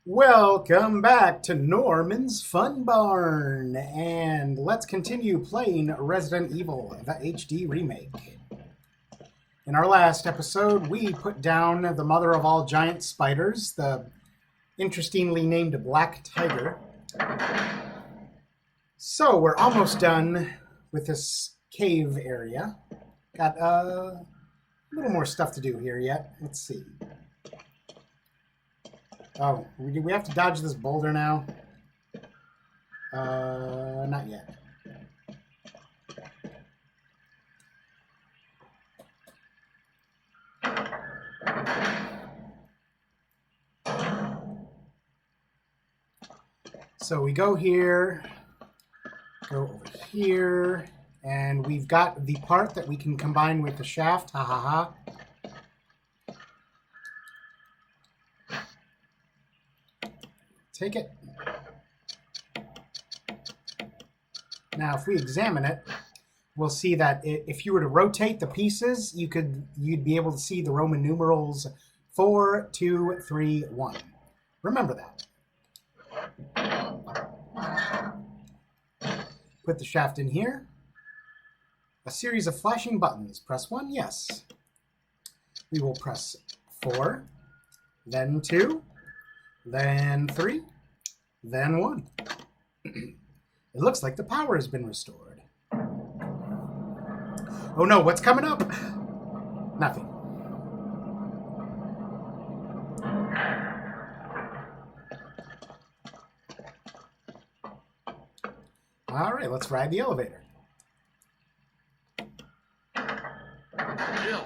Welcome back to Norman's Fun Barn, and let's continue playing Resident Evil, the HD remake. In our last episode, we put down the mother of all giant spiders, the interestingly named Black Tiger. So we're almost done with this cave area. Got a little more stuff to do here yet. Let's see. Oh, we have to dodge this boulder now? Not yet. So we go here, go over here, and we've got the part that we can combine with the shaft. Ha ha ha. Take it. Now, if we examine it, we'll see that if you were to rotate the pieces, you'd be able to see the Roman numerals 4, 2, 3, 1. Remember that. Put the shaft in here. A series of flashing buttons. Press 1, yes. We will press 4, then 2, then 3, then 1. It looks like the power has been restored. Oh no, what's coming up? Nothing. All right, let's ride the elevator. Jill!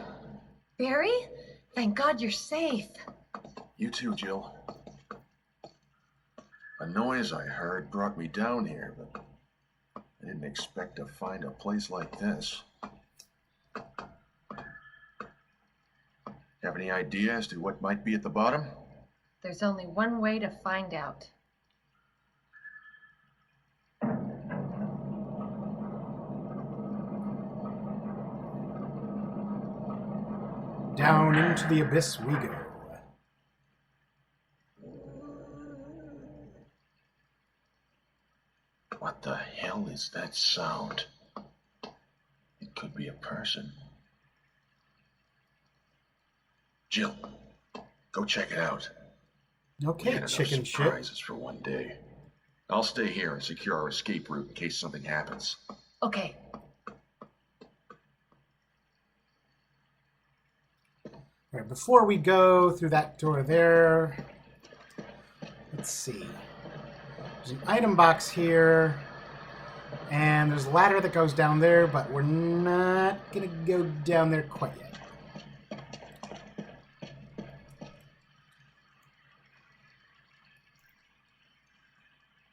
Barry? Thank God you're safe. You too, Jill. A noise I heard brought me down here, but I didn't expect to find a place like this. Have any idea as to what might be at the bottom? There's only one way to find out. Down into the abyss we go. What the hell is that sound? It could be a person. Jill, go check it out. Okay, Get enough chicken shit. surprises for one day. I'll stay here and secure our escape route in case something happens. Okay. All right, before we go through that door there, let's see. There's an item box here, and there's a ladder that goes down there, but we're not going to go down there quite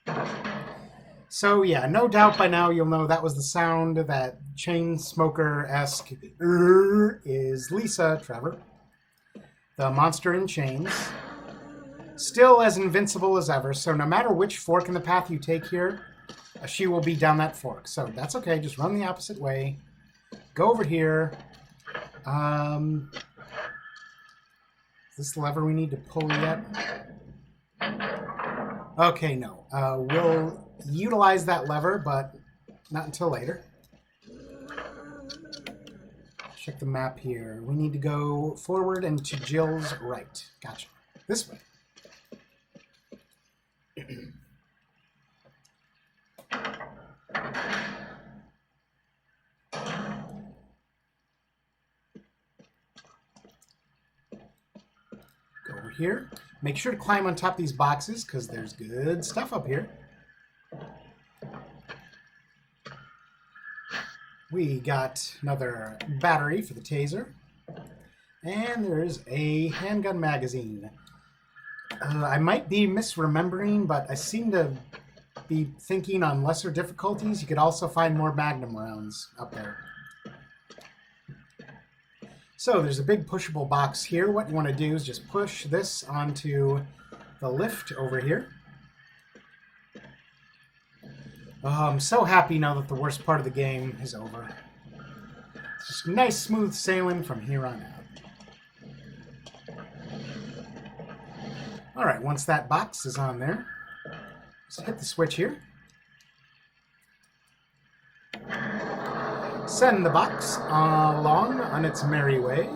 yet. So yeah, no doubt by now you'll know that was the sound that chain smoker-esque is Lisa Trevor, the monster in chains. Still as invincible as ever, so no matter which fork in the path you take here, she will be down that fork. So that's okay, just run the opposite way. Go over here. Is this the lever we need to pull yet? Okay, no. We'll utilize that lever, but not until later. Check the map here. We need to go forward and to Jill's right. Gotcha. This way. Go over here. Make sure to climb on top of these boxes because there's good stuff up here. We got another battery for the taser. And there's a handgun magazine. I might be misremembering, but I seem to be thinking on lesser difficulties. You could also find more Magnum rounds up there. So there's a big pushable box here. What you want to do is just push this onto the lift over here. Oh, I'm so happy now that the worst part of the game is over. It's just nice, smooth sailing from here on out. All right, once that box is on there, just hit the switch here. Send the box along on its merry way.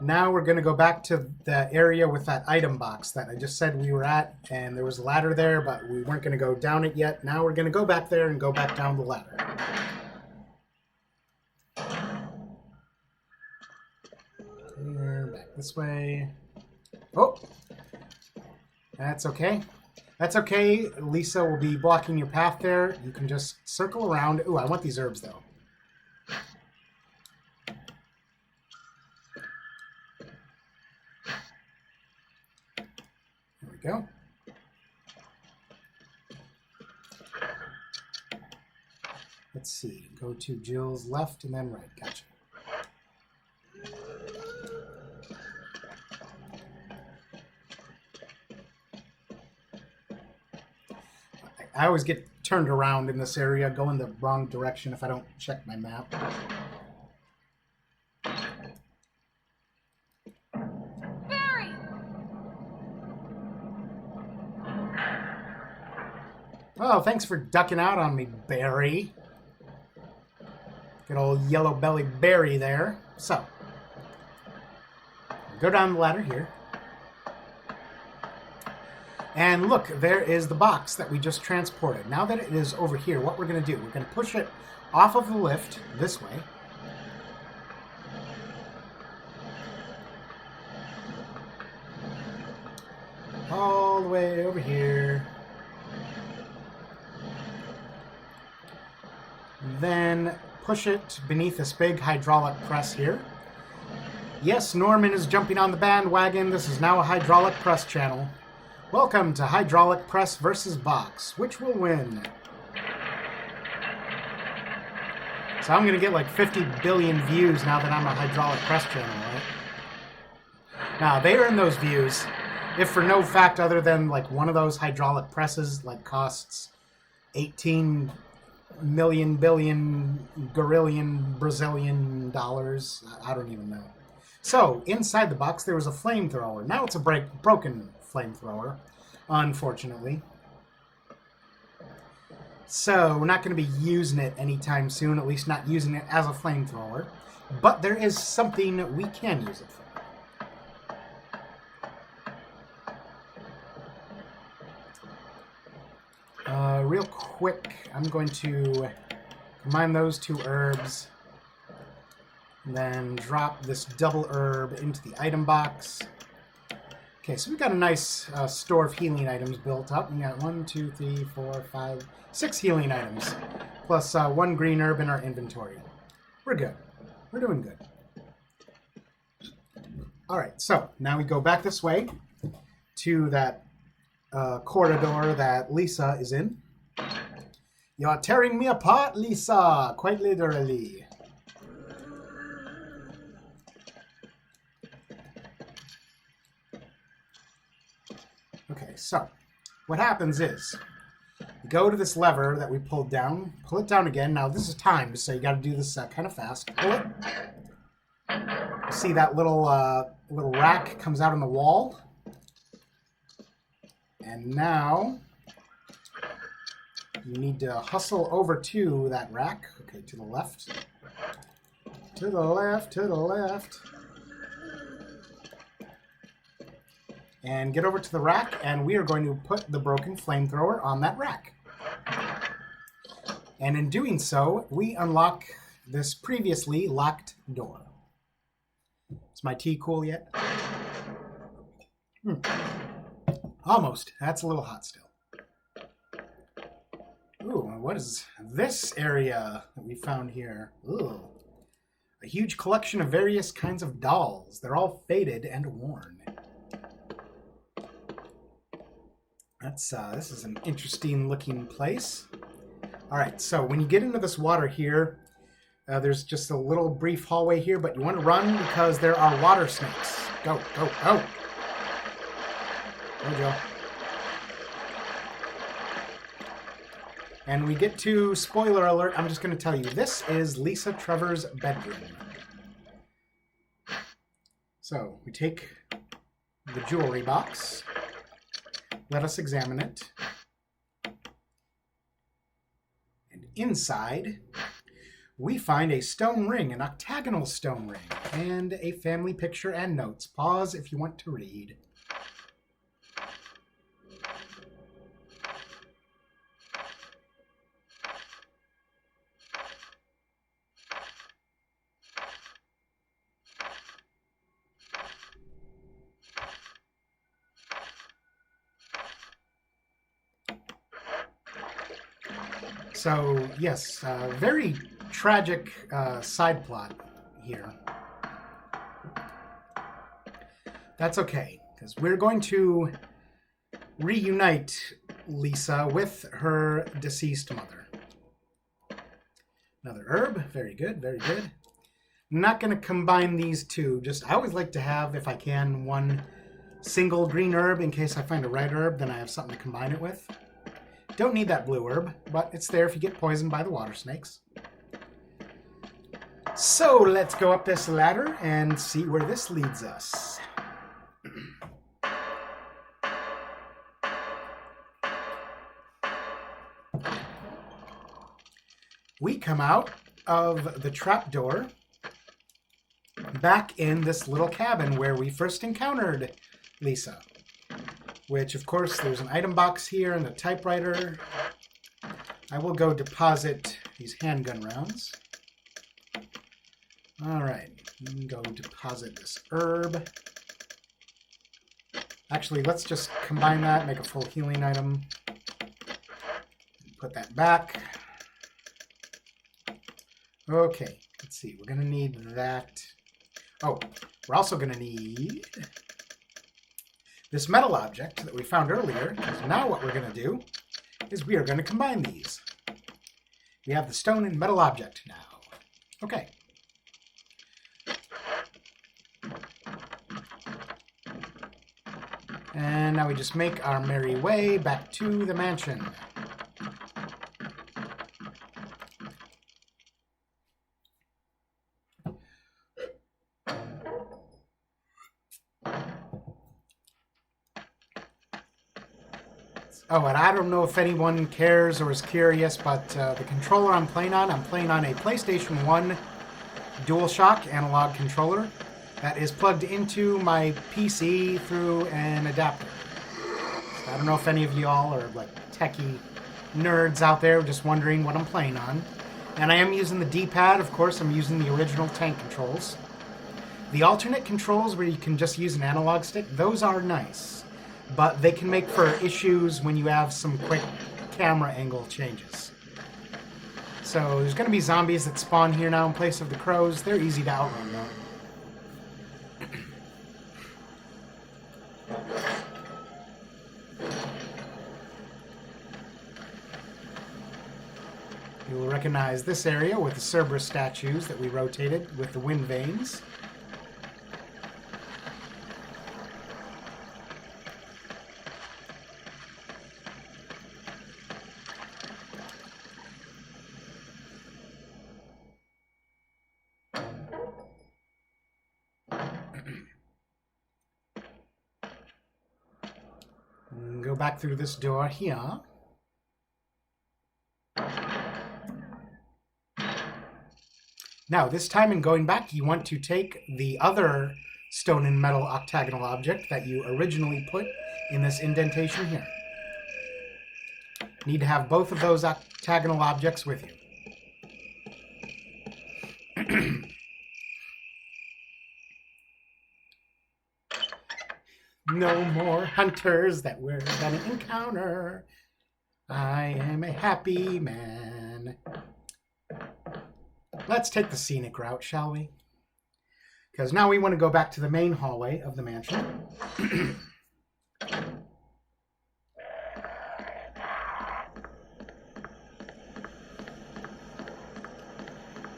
Now we're going to go back to the area with that item box that I just said we were at, and there was a ladder there, but we weren't going to go down it yet. Now we're going to go back there and go back down the ladder. Here, back this way. Oh, that's okay. That's okay. Lisa will be blocking your path there. You can just circle around. Ooh, I want these herbs, though. There we go. Let's see. Go to Jill's left and then right. Gotcha. I always get turned around in this area, go in the wrong direction if I don't check my map. Barry! Oh, thanks for ducking out on me, Barry. Good old yellow belly Barry there. So, go down the ladder here. And look, there is the box that we just transported. Now that it is over here, what we're going to do, we're going to push it off of the lift this way. All the way over here. Then push it beneath this big hydraulic press here. Yes, Norman is jumping on the bandwagon. This is now a hydraulic press channel. Welcome to Hydraulic Press versus Box. Which will win? So I'm going to get like 50 billion views now that I'm a hydraulic press channel, right? Now, they earn those views if for no fact other than like one of those hydraulic presses like costs 18 million billion gorillion Brazilian dollars. I don't even know. So, inside the box there was a flamethrower. Now it's a broken flamethrower, unfortunately. So we're not going to be using it anytime soon, at least not using it as a flamethrower. But there is something we can use it for. Real quick, I'm going to combine those two herbs, and then drop this double herb into the item box. Okay, so we've got a nice store of healing items built up. We got 1, 2, 3, 4, 5, 6 healing items, plus 1 green herb in our inventory. We're good. We're doing good. All right, so now we go back this way to that corridor that Lisa is in. You're tearing me apart, Lisa, quite literally. Okay, so what happens is you go to this lever that we pulled down, pull it down again. Now this is timed, so you got to do this kind of fast. Pull it. You see that little rack comes out on the wall, and now you need to hustle over to that rack. Okay, to the left, to the left, to the left. And get over to the rack, and we are going to put the broken flamethrower on that rack. And in doing so, we unlock this previously locked door. Is my tea cool yet? Almost. That's a little hot still. Ooh, what is this area that we found here? Ooh. A huge collection of various kinds of dolls. They're all faded and worn. This is an interesting looking place. All right, so when you get into this water here, there's just a little brief hallway here, but you want to run because there are water snakes. Go, go, go. Go, Joe. And we get to, spoiler alert, I'm just going to tell you, this is Lisa Trevor's bedroom. So, we take the jewelry box. Let us examine it. And inside, we find a stone ring, an octagonal stone ring, and a family picture and notes. Pause if you want to read. So, yes, very tragic side plot here. That's okay, because we're going to reunite Lisa with her deceased mother. Another herb. Very good, very good. I'm not going to combine these two. Just, I always like to have, if I can, one single green herb in case I find a red herb, then I have something to combine it with. Don't need that blue herb, but it's there if you get poisoned by the water snakes. So let's go up this ladder and see where this leads us. We come out of the trapdoor back in this little cabin where we first encountered Lisa. Which, of course, there's an item box here and a typewriter. I will go deposit these handgun rounds. All right, let me go deposit this herb. Actually, let's just combine that, make a full healing item. Put that back. Okay, let's see. We're going to need that. Oh, we're also going to need this metal object that we found earlier, because now what we're going to do is we are going to combine these. We have the stone and metal object now. Okay. And now we just make our merry way back to the mansion. Oh, and I don't know if anyone cares or is curious, but the controller I'm playing on a PlayStation 1 DualShock analog controller that is plugged into my PC through an adapter. So I don't know if any of y'all are like techie nerds out there just wondering what I'm playing on. And I am using the D-pad, of course. I'm using the original tank controls. The alternate controls where you can just use an analog stick, those are nice. But they can make for issues when you have some quick camera angle changes. So there's going to be zombies that spawn here now in place of the crows. They're easy to outrun, though. You will recognize this area with the Cerberus statues that we rotated with the wind vanes. Go back through this door here. Now, this time in going back, you want to take the other stone and metal octagonal object that you originally put in this indentation here. Need to have both of those octagonal objects with you. No more hunters that we're gonna encounter. I am a happy man. Let's take the scenic route, shall we? Because now we want to go back to the main hallway of the mansion.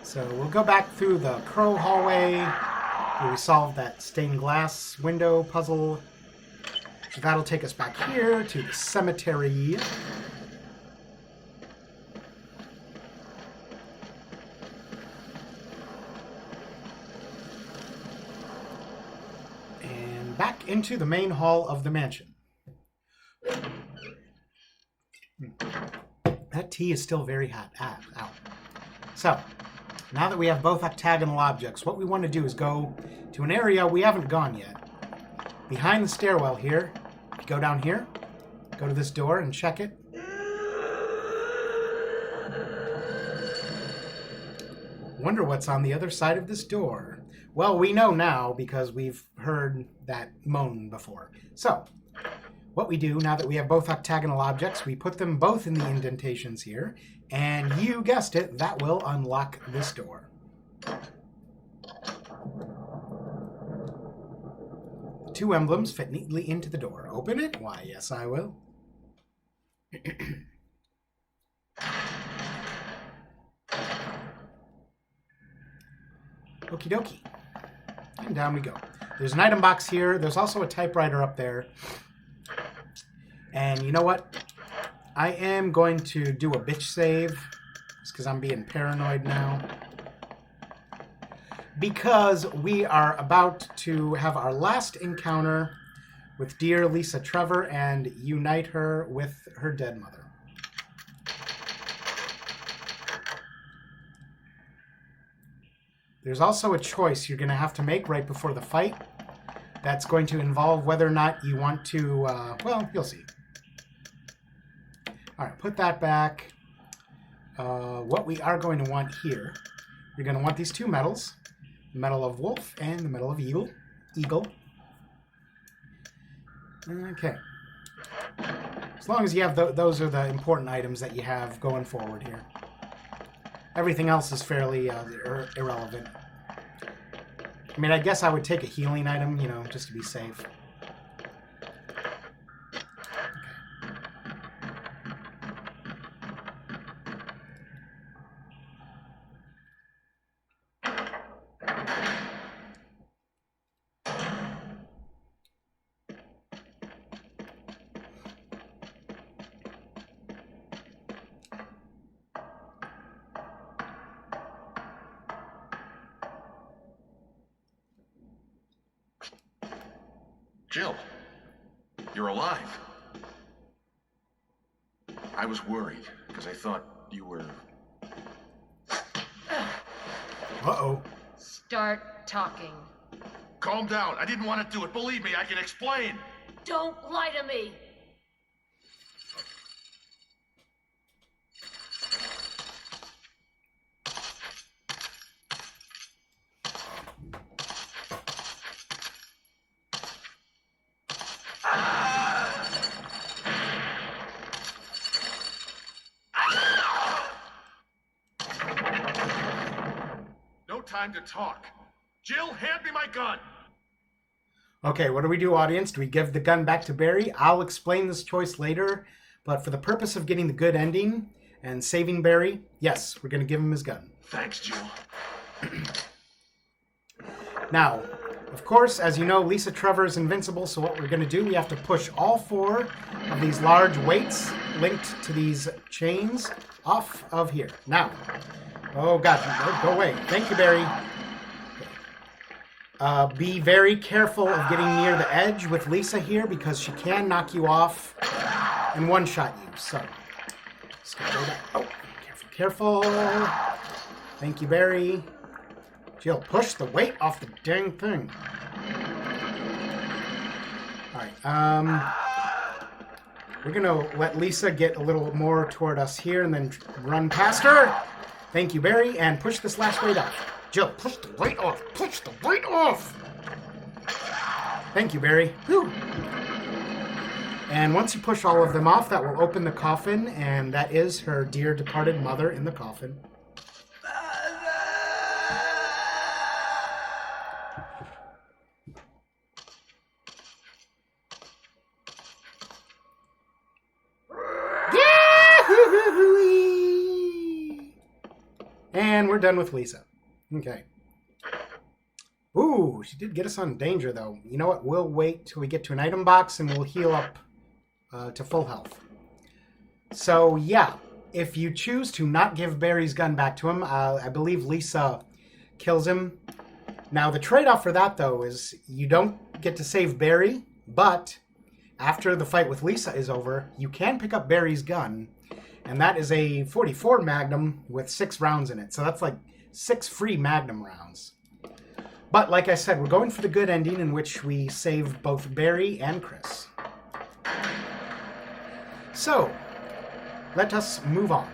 So we'll go back through the crow hallway where we solved that stained glass window puzzle. So that'll take us back here to the cemetery. back into the main hall of the mansion. That tea is still very hot. Ow. So, now that we have both octagonal objects, what we want to do is go to an area we haven't gone yet. Behind the stairwell here, go down here, go to this door and check it. Wonder what's on the other side of this door. Well, we know now because we've heard that moan before. So, what we do now that we have both octagonal objects, we put them both in the indentations here, and you guessed it, that will unlock this door. The two emblems fit neatly into the door. Open it? Why, yes, I will. Okie dokie. And down we go. There's an item box here. There's also a typewriter up there. And you know what? I am going to do a bitch save. Just because I'm being paranoid now. Because we are about to have our last encounter with dear Lisa Trevor and unite her with her dead mother. There's also a choice you're going to have to make right before the fight. That's going to involve whether or not you want to, well, you'll see. All right, put that back. What we are going to want here, you're going to want these two medals. The Medal of Wolf and the Medal of Eagle. Okay. As long as you have those are the important items that you have going forward here. Everything else is fairly irrelevant. I mean, I guess I would take a healing item, you know, just to be safe. Jill, you're alive. I was worried because I thought you were... Uh-oh. Start talking. Calm down. I didn't want to do it. Believe me, I can explain. Don't lie to me. No time to talk. Jill, hand me my gun. Okay, what do we do, audience? Do we give the gun back to Barry? I'll explain this choice later, but for the purpose of getting the good ending and saving Barry, yes, we're going to give him his gun. Thanks, Jill. Now, of course, as you know, Lisa Trevor is invincible, so what we're going to do, we have to push all four of these large weights linked to these chains off of here. Now, oh God, go away. Thank you, Barry. Be very careful of getting near the edge with Lisa here because she can knock you off and one-shot you. So, just go down. Oh, careful. Thank you, Barry. Jill, push the weight off the dang thing. All right. We're gonna let Lisa get a little more toward us here and then run past her. Thank you, Barry, and push this last weight off. Jill, push the weight off. Push the weight off. Thank you, Barry. Whew. And once you push all of them off, that will open the coffin, and that is her dear departed mother in the coffin. And we're done with Lisa. Okay. Ooh, she did get us on danger, though. You know what? We'll wait till we get to an item box, and we'll heal up to full health. So, yeah. If you choose to not give Barry's gun back to him, I believe Lisa kills him. Now, the trade-off for that, though, is you don't get to save Barry, but after the fight with Lisa is over, you can pick up Barry's gun, and that is a 44 Magnum with 6 rounds in it. So that's like 6 free Magnum rounds. But like I said, we're going for the good ending in which we save both Barry and Chris. So, let us move on.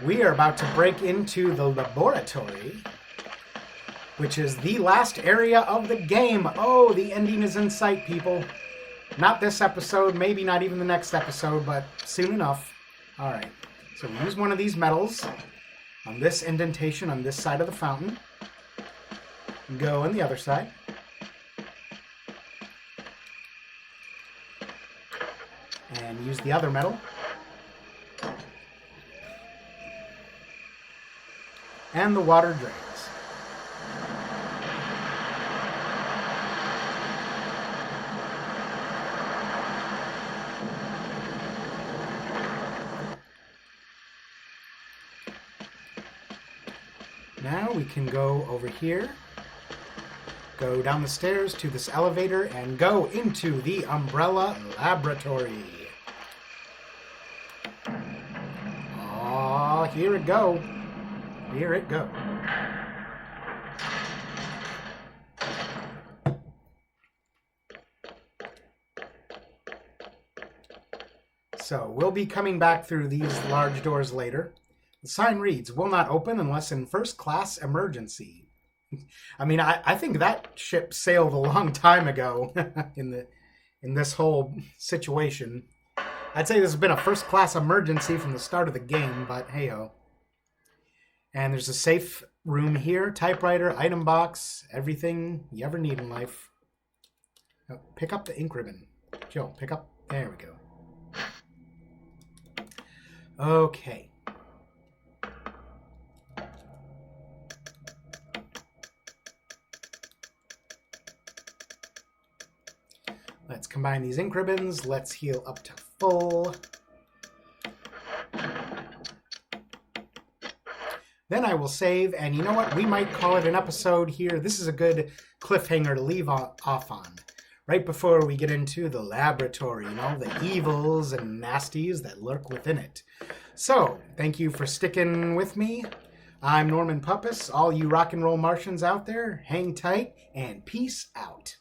We are about to break into the laboratory, which is the last area of the game. Oh, the ending is in sight, people. Not this episode, maybe not even the next episode, but soon enough. All right, so we use one of these metals on this indentation on this side of the fountain. Go on the other side. And use the other metal. And the water drains. Now we can go over here, go down the stairs to this elevator, and go into the Umbrella Laboratory. Oh, here it go. Here it go. So, we'll be coming back through these large doors later. The sign reads, "Will not open unless in first-class emergency." I mean, I think that ship sailed a long time ago in this whole situation. I'd say this has been a first-class emergency from the start of the game, but hey-ho. And there's a safe room here, typewriter, item box, everything you ever need in life. Oh, pick up the ink ribbon. Joe, pick up. There we go. Okay. Let's combine these ink ribbons. Let's heal up to full. Then I will save, and you know what? We might call it an episode here. This is a good cliffhanger to leave off on. Right before we get into the laboratory, you know, the evils and nasties that lurk within it. So, thank you for sticking with me. I'm Norman Puppis. All you rock and roll Martians out there, hang tight, and peace out.